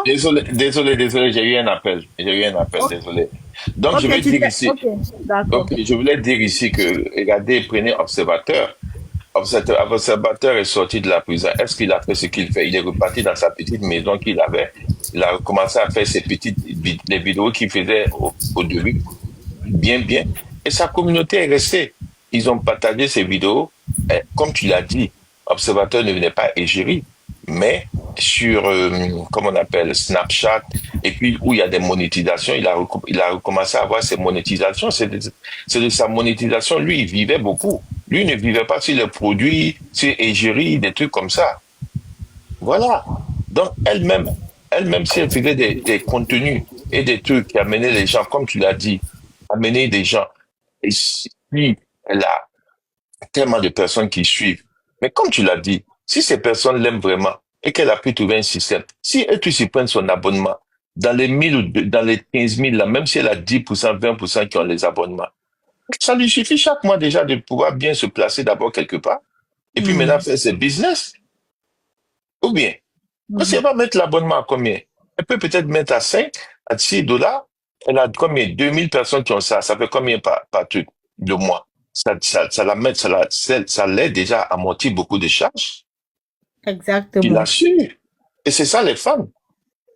désolé, j'ai eu un appel. J'ai eu un appel, Ok, désolé. Donc, je ok, vais dire ici, ok, d'accord. ok, je voulais dire ici que, regardez, prenez observateur. Observateur est sorti de la prison. Est-ce qu'il a fait ce qu'il fait? Il est reparti dans sa petite maison qu'il avait. Il a commencé à faire ses les vidéos qu'il faisait au début, bien. Et sa communauté est restée. Ils ont partagé ces vidéos. Et comme tu l'as dit, Observateur ne venait pas égérie, mais sur, comment on appelle, Snapchat, et puis où il y a des monétisations, il a recommencé à avoir ses monétisations. C'est de sa monétisation. Lui, il vivait beaucoup. Lui ne vivait pas sur les produits, sur égérie, des trucs comme ça. Voilà. Donc, elle-même, si elle faisait des contenus et des trucs qui amenaient les gens, comme tu l'as dit, amener des gens, et si elle a tellement de personnes qui suivent, mais comme tu l'as dit, si ces personnes l'aiment vraiment et qu'elle a pu trouver un système, si elle peut s'y prendre son abonnement, dans les 1000 ou dans les 15 000 là, même si elle a 10%, 20% qui ont les abonnements, ça lui suffit chaque mois déjà de pouvoir bien se placer d'abord quelque part, et puis maintenant Mhm, faire ses business, ou bien. Parce qu'elle mhm. va mettre l'abonnement à combien? Elle peut peut-être mettre à 5, à 6 dollars. Elle a combien? 2000 personnes qui ont ça. Ça fait combien par truc de mois? Ça la met, ça l'aide déjà à amortir beaucoup de charges. Il a Exactement. su. Et c'est ça les femmes.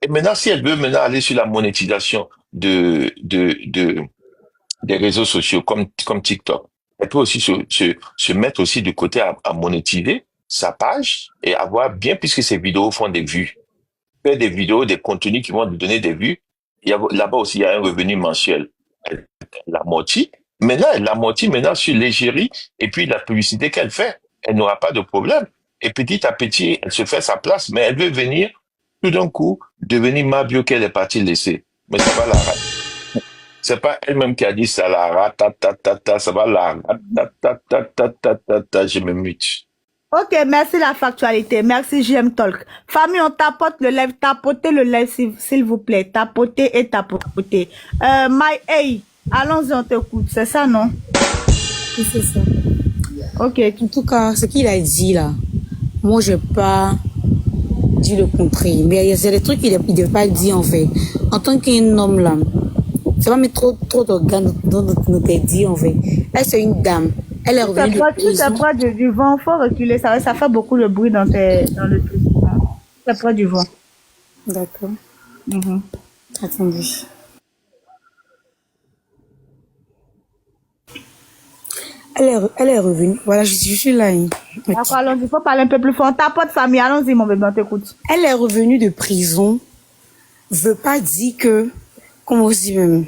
Et maintenant, si elle veut maintenant aller sur la monétisation des réseaux sociaux comme TikTok, elle peut aussi se mettre aussi de côté à monétiser sa page et avoir bien, puisque ses vidéos font des vues, faire des vidéos, des contenus qui vont lui donner des vues. Là-bas aussi, il y a un revenu mensuel. Elle l'amortit. Maintenant, elle l'amortit maintenant sur l'égérie et puis la publicité qu'elle fait. Elle n'aura pas de problème. Et petit à petit, elle se fait sa place, mais elle veut venir tout d'un coup devenir Mabio qu'elle est partie laisser. Mais ça va la rate. C'est pas elle-même qui a dit ça, la rate, ça va la rate, je me mute. Ok, merci la factualité. Merci JM Talk. Famille, on tapote le live. Tapotez le live, s'il vous plaît. Tapotez et tapotez. My Hey, allons-y, on t'écoute. C'est ça, non? Oui, c'est ça. Ok. En tout cas, ce qu'il a dit là, moi, je n'ai pas dit le contraire. Mais il y a des trucs qu'il ne devait pas dire en fait. En tant qu'un homme là, ça va mettre trop d'organes dans notre dit en fait. Elle, c'est une dame. Elle est revenue de Si c'est prison. près du vent, il faut reculer. Ça fait beaucoup de bruit dans le truc. C'est près du vent. D'accord. Mhm. Attendez. Elle est revenue. Voilà, je suis là. Hein. D'accord, allons-y. Il faut parler un peu plus fort. Tapote, famille. Allons-y, mon bébé, on t'écoute. Elle est revenue de prison. Veut pas dire que, comment on dit même,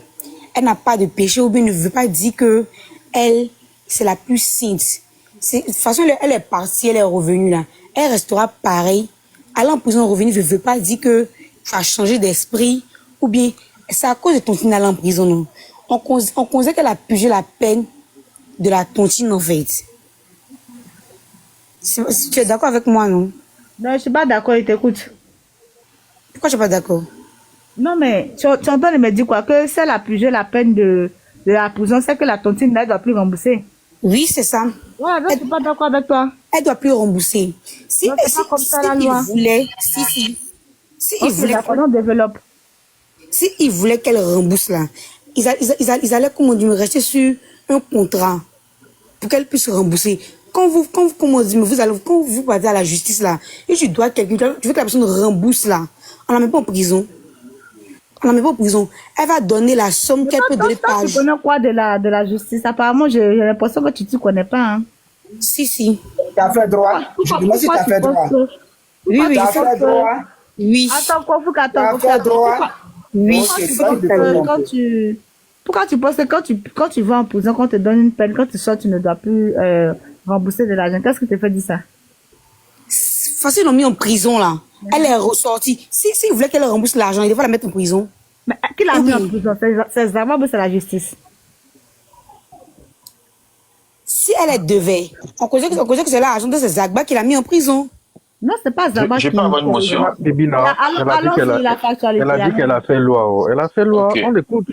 elle n'a pas de péché ou bien ne veut pas dire que elle, c'est la plus sainte. De toute façon, elle est partie, elle est revenue là. Elle restera pareil. Aller en prison, revenir, ne veut pas dire que tu as changé d'esprit ou bien c'est à cause de ton d'aller en prison. Non. On considère qu'elle a purgé la peine de la tontine en fait. Si tu es d'accord avec moi, non? Non, je suis pas d'accord, il t'écoute. Pourquoi je suis pas d'accord? Non, mais tu entends de me dire quoi? Que celle a purgé la peine de la prison, c'est que la tontine ne doit plus rembourser. Oui, c'est ça. Ouais, donc je suis pas d'accord avec toi. Elle doit plus rembourser. Non, c'est pas comme ça la loi. Si Ok, d'accord, on développe. il voulait qu'elle rembourse là, ils allaient, comment dire, rester sur un contrat pour qu'elle puisse rembourser. Comment dire, quand vous partez à la justice là, et tu dois quelqu'un, tu veux que la personne rembourse là, on la met pas en prison. On la met pas en prison. Elle va donner la somme qu'elle peut donner par jour. Tu connais quoi de la justice? Apparemment, j'ai l'impression que tu ne connais pas. Hein. Si. Tu as fait droit. Je demande si tu as fait droit. Oui. Tu as fait droit. Oui. Attends, quoi, faut qu'attends. Tu as fait droit. Oui. Pourquoi tu penses que quand tu vas en prison, quand on te donne une peine, quand tu sors, tu ne dois plus rembourser de l'argent? Qu'est-ce qui te fait dire ça? Facile, ils l'ont mis en prison là. Elle est ressortie. Si voulait qu'elle rembourse l'argent, il devrait la mettre en prison. Mais qui l'a mis en prison? C'est Zama ou c'est la justice? Si elle devait, on connaît que c'est l'argent de ces Zagba qui l'a mis en prison. Non, c'est pas Zama qui... J'ai pas bonne motion. Bibina, elle a dit qu'elle a fait loi. Oh. Elle a fait loi, Okay. on l'écoute.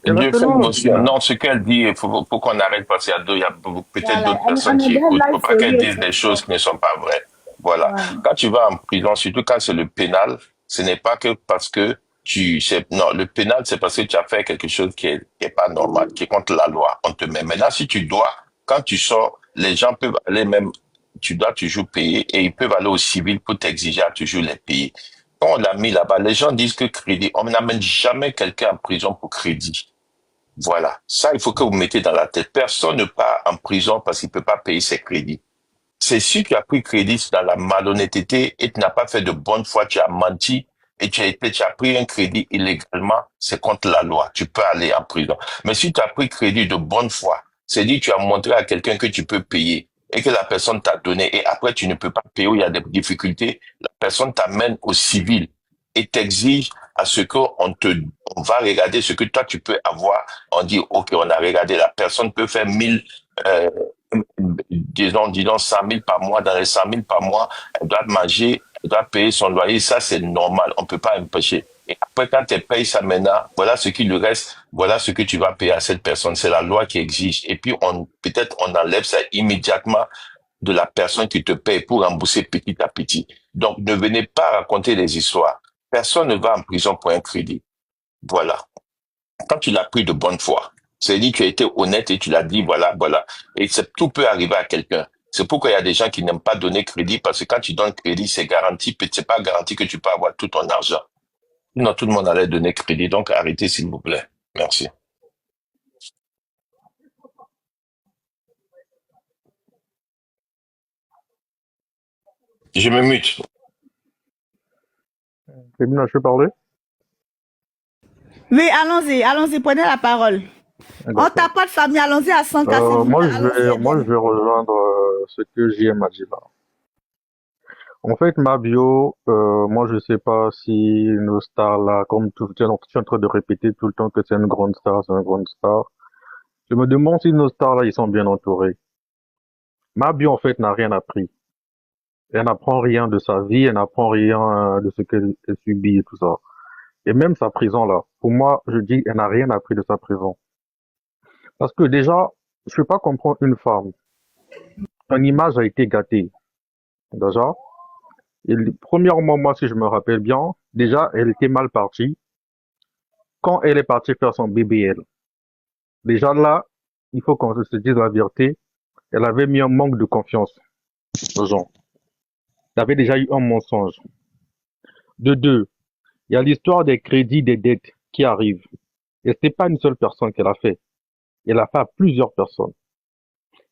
Je fais motion. Non, ce qu'elle dit, il faut qu'on arrête parce qu'il y a peut-être d'autres personnes qui écoutent. Il ne faut pas qu'elle dise des choses qui ne sont pas vraies. Voilà. Quand tu vas en prison, surtout quand c'est le pénal, Ce n'est pas que parce que non, le pénal, c'est parce que tu as fait quelque chose qui est pas normal, qui est contre la loi. On te met. Maintenant, si tu dois, quand tu sors, les gens peuvent aller même, tu dois toujours payer et ils peuvent aller au civil pour t'exiger à toujours les payer. Quand on l'a mis là-bas, les gens disent que crédit, on n'amène jamais quelqu'un en prison pour crédit. Voilà. Ça, il faut que vous mettez dans la tête. Personne ne part en prison parce qu'il peut pas payer ses crédits. C'est si tu as pris crédit dans la malhonnêteté et tu n'as pas fait de bonne foi, tu as menti et tu as pris un crédit illégalement, c'est contre la loi. Tu peux aller en prison. Mais si tu as pris crédit de bonne foi, c'est dit tu as montré à quelqu'un que tu peux payer et que la personne t'a donné et après tu ne peux pas payer ou il y a des difficultés, la personne t'amène au civil et t'exige à ce on va regarder ce que toi tu peux avoir. On dit, OK, on a regardé, la personne peut faire 1000, euh, disons 100 000 par mois, dans les 100 000 par mois, elle doit manger, elle doit payer son loyer, ça c'est normal, on peut pas empêcher. Et après, quand elle paye ça maintenant, voilà ce qui lui reste, voilà ce que tu vas payer à cette personne. C'est la loi qui exige. Et puis, peut-être on enlève ça immédiatement de la personne qui te paye pour rembourser petit à petit. Donc, ne venez pas raconter des histoires. Personne ne va en prison pour un crédit. Voilà. Quand tu l'as pris de bonne foi, c'est-à-dire tu as été honnête et tu l'as dit, voilà, voilà. Et tout peut arriver à quelqu'un. C'est pourquoi il y a des gens qui n'aiment pas donner crédit parce que quand tu donnes crédit, c'est garanti, c'est pas garanti que tu peux avoir tout ton argent. Non, tout le monde allait donner crédit, donc arrêtez s'il vous plaît. Merci. Je me mute. Femina, je peux parler? Oui, allons-y, prenez la parole. On D'accord. tape pas de famille, allons-y à 100 cas, s'il vous Moi, plaît. Allons-y, je vais rejoindre ce que JM a dit là. En fait, ma bio, moi, je sais pas si nos stars là, comme tout, je suis en train de répéter tout le temps que c'est une grande star, c'est une grande star. Je me demande si nos stars là, ils sont bien entourés. Ma bio, en fait, n'a rien appris. Elle n'apprend rien de sa vie, elle n'apprend rien de ce qu'elle subit et tout ça. Et même sa prison là, pour moi, je dis, elle n'a rien appris de sa prison. Parce que déjà, je peux pas comprendre une femme. Son image a été gâtée. Déjà. Et premièrement, moi, si je me rappelle bien, déjà, elle était mal partie quand elle est partie faire son BBL. Déjà là, il faut qu'on se dise la vérité, elle avait mis un manque de confiance aux gens. Il y avait déjà eu un mensonge. De deux, il y a l'histoire des crédits, des dettes qui arrivent. Et c'est pas une seule personne qui l'a fait. Elle a fait à plusieurs personnes.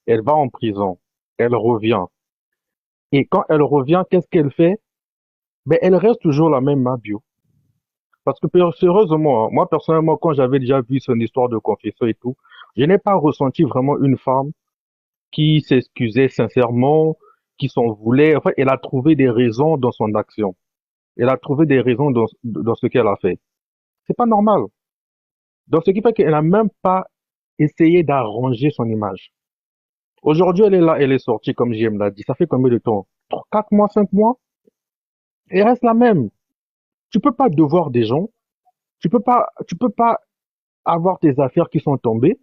Elle va en prison. Elle revient. Et quand elle revient, qu'est-ce qu'elle fait? Ben, elle reste toujours la même Mabio. Parce que sérieusement, hein, moi personnellement, quand j'avais déjà vu son histoire de confession et tout, je n'ai pas ressenti vraiment une femme qui s'excusait sincèrement, qui s'en voulait. Enfin, elle a trouvé des raisons dans son action. Elle a trouvé des raisons dans ce qu'elle a fait. C'est pas normal. Donc, ce qui fait qu'elle n'a même pas essayé d'arranger son image. Aujourd'hui, elle est là, elle est sortie, comme JM l'a dit. Ça fait combien de temps? 4 mois, 5 mois? Elle reste la même. Tu peux pas devoir des gens. Tu peux pas avoir tes affaires qui sont tombées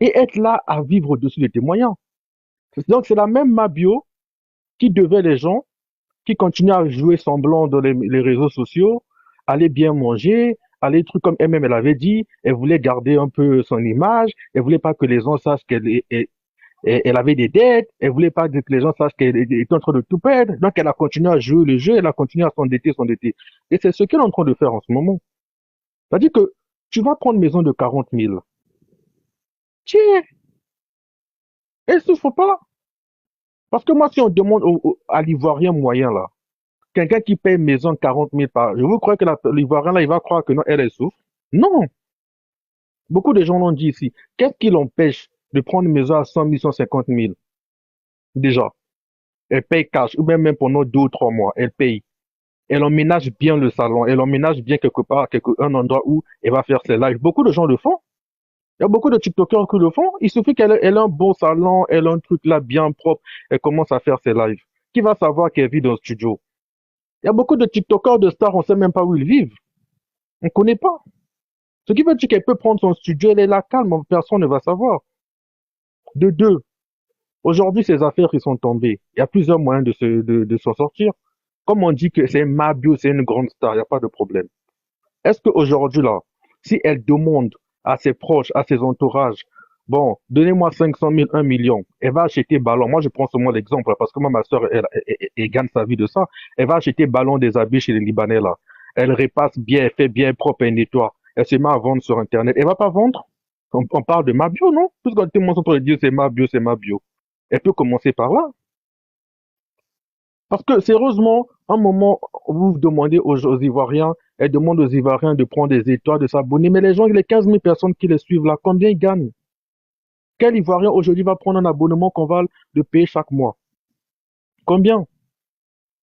et être là à vivre au-dessus de tes moyens. Donc, c'est la même Mabio qui devait les gens, qui continue à jouer semblant dans les réseaux sociaux, aller bien manger, aller trucs comme elle-même, elle avait dit, elle voulait garder un peu son image, elle voulait pas que les gens sachent elle avait des dettes, elle voulait pas que les gens sachent qu'elle était en train de tout perdre, donc elle a continué à jouer le jeu, elle a continué à s'endetter. Et c'est ce qu'elle est en train de faire en ce moment. C'est-à-dire que tu vas prendre une maison de 40 000. Tiens, elle souffre pas. Parce que moi, si on demande à l'Ivoirien moyen, là, quelqu'un qui paye maison 40 000 par, je vous crois que l'Ivoirien, là, il va croire que non, elle souffre. Non. Beaucoup de gens l'ont dit ici. Qu'est-ce qui l'empêche de prendre une maison à 100 000, 150 000? Déjà. Elle paye cash, ou même pendant 2 ou 3 mois, elle paye. Elle emménage bien le salon, elle emménage bien quelque part, un endroit où elle va faire ses lives. Beaucoup de gens le font. Il y a beaucoup de TikTokers qui le font. Il suffit qu'elle a un bon salon, elle a un truc là bien propre, elle commence à faire ses lives. Qui va savoir qu'elle vit dans le studio? Il y a beaucoup de TikTokers de stars, on ne sait même pas où ils vivent. On ne connaît pas. Ce qui veut dire qu'elle peut prendre son studio, elle est là calme, personne ne va savoir. De deux, aujourd'hui, ces affaires, ils sont tombées. Il y a plusieurs moyens de s'en sortir. comme on dit que c'est Mabio, c'est une grande star, il n'y a pas de problème. Est-ce qu'aujourd'hui, là, si elle demande à ses proches, à ses entourages, bon, donnez-moi 500 000, 1 million, elle va acheter ballon. Moi, je prends seulement l'exemple, là, parce que moi, ma soeur, elle gagne sa vie de ça. Elle va acheter ballon des habits chez les Libanais, là. Elle repasse bien, elle fait bien propre, elle nettoie. Elle se met à vendre sur Internet. Elle va pas vendre? On parle de Mabio, non? Puisque tout le monde s'entend dire c'est Mabio, c'est Mabio. Elle peut commencer par là. Parce que, sérieusement, un moment, vous demandez aux Ivoiriens, elle demande aux Ivoiriens de prendre des étoiles, de s'abonner, mais les gens, les 15 000 personnes qui les suivent là, combien ils gagnent? Quel Ivoirien aujourd'hui va prendre un abonnement qu'on va le payer chaque mois? Combien?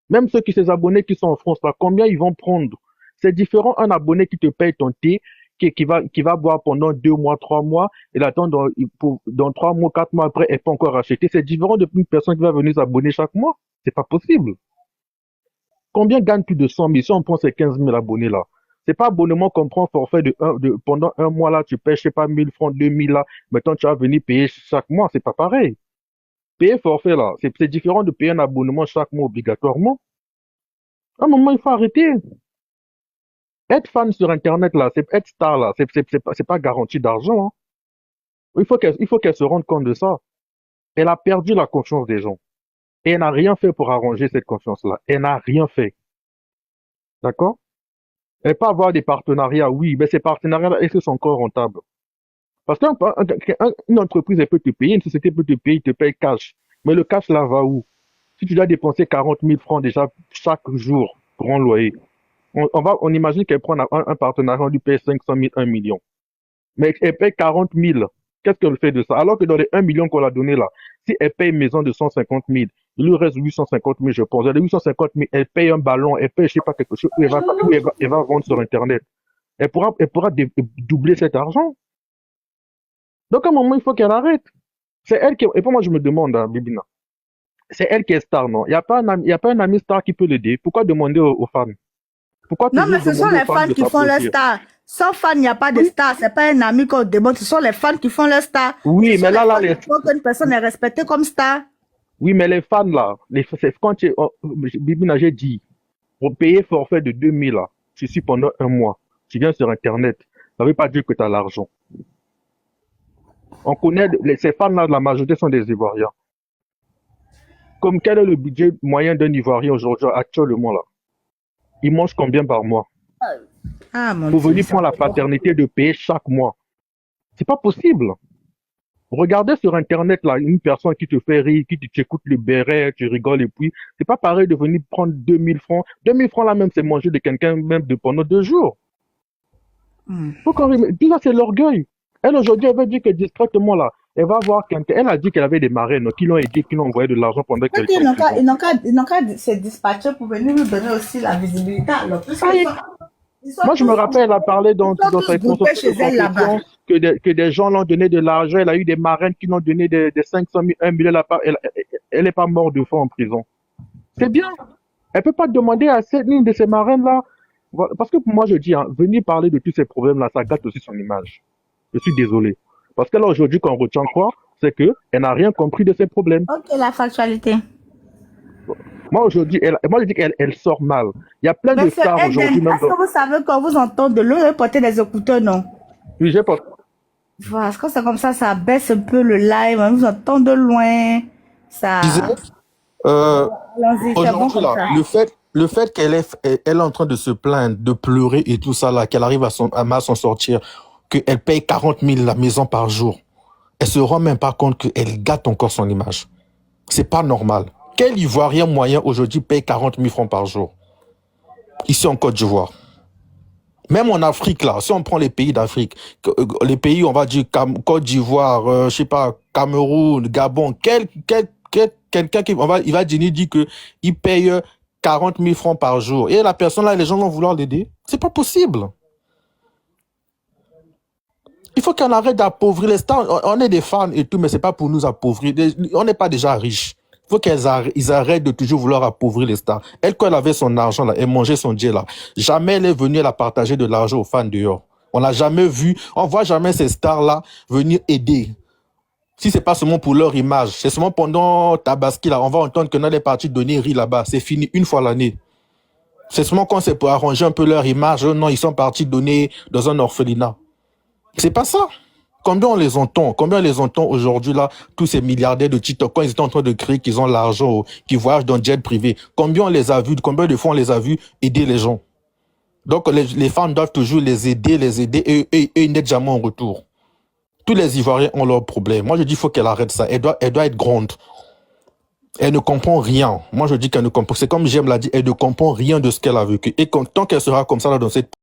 Même ceux qui sont abonnés qui sont en France là, combien ils vont prendre? C'est différent un abonné qui te paye ton thé, qui va boire pendant 2 mois, 3 mois, et l'attend dans 3 mois, 4 mois après, elle peut encore acheter. C'est différent de une personne qui va venir s'abonner chaque mois. C'est pas possible. Combien gagne plus de 100 000 si on prend ces 15 000 abonnés là? C'est pas abonnement qu'on prend forfait pendant un mois là, tu payes, je sais pas, 1000 francs, 2000 là. Maintenant, tu vas venir payer chaque mois. C'est pas pareil. Payer forfait là, c'est différent de payer un abonnement chaque mois obligatoirement. À un moment, il faut arrêter. Être fan sur Internet là, c'est être star là, c'est pas garanti d'argent, hein. Il faut qu'elle se rende compte de ça. Elle a perdu la confiance des gens. Et elle n'a rien fait pour arranger cette confiance-là. Elle n'a rien fait. D'accord? Elle peut avoir des partenariats, oui, mais ces partenariats-là, est-ce qu'ils sont encore rentables? Parce qu'une entreprise, elle peut te payer, une société peut te payer, te paye cash. Mais le cash là va où? Si tu dois dépenser 40 000 francs déjà chaque jour pour un loyer, on imagine qu'elle prend un partenariat, on lui paye 500 000, 1 million. Mais elle paye 40 000. Qu'est-ce qu'elle fait de ça? Alors que dans les 1 million qu'on l'a donné là, si elle paye une maison de 150 000, il lui reste 850 000, je pense. Elle a 850 000, elle paye un ballon, elle paye, je sais pas, quelque chose, où elle va vendre sur Internet. Elle pourra doubler cet argent. Donc, à un moment, il faut qu'elle arrête. C'est elle qui, et pour moi, je me demande, hein, Bibina, c'est elle qui est star, non? Il n'y a pas un ami star qui peut l'aider. Pourquoi demander aux fans? Pourquoi Non, mais toujours ce sont demander les aux fans fans de qui font leur s'applaudir? star. Sans fan, il n'y a pas de star. C'est pas un ami qu'on demande. Ce sont les fans qui font leur star. Oui, mais là, Il faut qu'une personne est respectée comme star. oui, mais les fans, là, c'est quand Bibina, j'ai dit, pour payer forfait de 2000, là, tu suis pendant un mois, tu viens sur Internet, ça veut pas dire que tu as l'argent. On connaît, ces fans-là, la majorité sont des Ivoiriens. Comme quel est le budget moyen d'un Ivoirien aujourd'hui, actuellement, là? Il mange combien par mois? Ah, mon Pour Dieu. venir prendre la paternité de payer chaque mois. C'est pas possible. Regardez sur Internet, là, une personne qui te fait rire, qui t'écoute le béret, tu rigoles et puis, c'est pas pareil de venir prendre 2000 francs. 2000 francs, là, même, c'est manger de quelqu'un, même pendant 2 jours. Tout ça, c'est l'orgueil. Elle, aujourd'hui, elle veut dire que discrètement, là, elle va voir quelqu'un. Elle a dit qu'elle avait des marraines qui l'ont aidé, qui l'ont envoyé de l'argent pendant qu'elle était en prison. Ils n'ont qu'à se dispatcher pour venir nous donner aussi la visibilité. Alors, Moi, je me rappelle, elle a parlé dans sa conférence que des gens l'ont donné de l'argent. Elle a eu des marraines qui l'ont donné des 500 000, 1 million. Elle n'est pas morte de faim en prison. C'est bien. Elle peut pas demander à une de ces marraines-là. Parce que pour moi, je dis, hein, venir parler de tous ces problèmes-là, ça gâte aussi son image. Je suis désolé. Parce que là, aujourd'hui, qu'on retient quoi, c'est qu'elle n'a rien compris de ces problèmes. Ok, la factualité. Moi, aujourd'hui, je dis qu'elle sort mal. Il y a plein de stars aujourd'hui. Est-ce que vous savez qu'on vous entend de loin et porter des écouteurs, non? Oui, j'ai pas. Voilà, parce que c'est comme ça baisse un peu le live. On vous entend de loin. Ça. Aujourd'hui, là, le fait qu'elle est en train de se plaindre, de pleurer et tout ça, là, qu'elle arrive à s'en sortir, qu'elle paye 40 000 la maison par jour, elle se rend même pas compte qu'elle gâte encore son image. C'est pas normal. Quel Ivoirien moyen aujourd'hui paye 40 000 francs par jour? Ici en Côte d'Ivoire. Même en Afrique, là, si on prend les pays d'Afrique, les pays, on va dire Côte d'Ivoire, je sais pas, Cameroun, Gabon, quelqu'un qui il va dire que il paye 40 000 francs par jour. Et la personne là, les gens vont vouloir l'aider. C'est pas possible. Il faut qu'on arrête d'appauvrir les stars. On est des fans et tout, mais c'est pas pour nous appauvrir. On n'est pas déjà riches. Il faut qu'ils arrêtent de toujours vouloir appauvrir les stars. Elle, quand elle avait son argent là, elle mangeait son Dieu là. Jamais elle est venue la partager de l'argent aux fans dehors. On n'a jamais vu, on voit jamais ces stars là venir aider. Si c'est pas seulement pour leur image, c'est seulement pendant Tabaski là, on va entendre que dans les parties donner riz là-bas. C'est fini une fois l'année. C'est seulement quand c'est pour arranger un peu leur image. Non, ils sont partis donner dans un orphelinat. C'est pas ça. Combien on les entend aujourd'hui là, tous ces milliardaires de TikTok, quand ils étaient en train de crier qu'ils ont l'argent, qu'ils voyagent dans jet privé. Combien on les a vus, combien de fois on les a vus aider les gens. Donc les femmes doivent toujours les aider et ils n'aident jamais en retour. Tous les Ivoiriens ont leurs problèmes. Moi je dis il faut qu'elle arrête ça. Elle doit être grande. Elle ne comprend rien. Moi je dis qu'elle ne comprend. C'est comme J'aime l'a dit, elle ne comprend rien de ce qu'elle a vécu. Et tant qu'elle sera comme ça là dans cette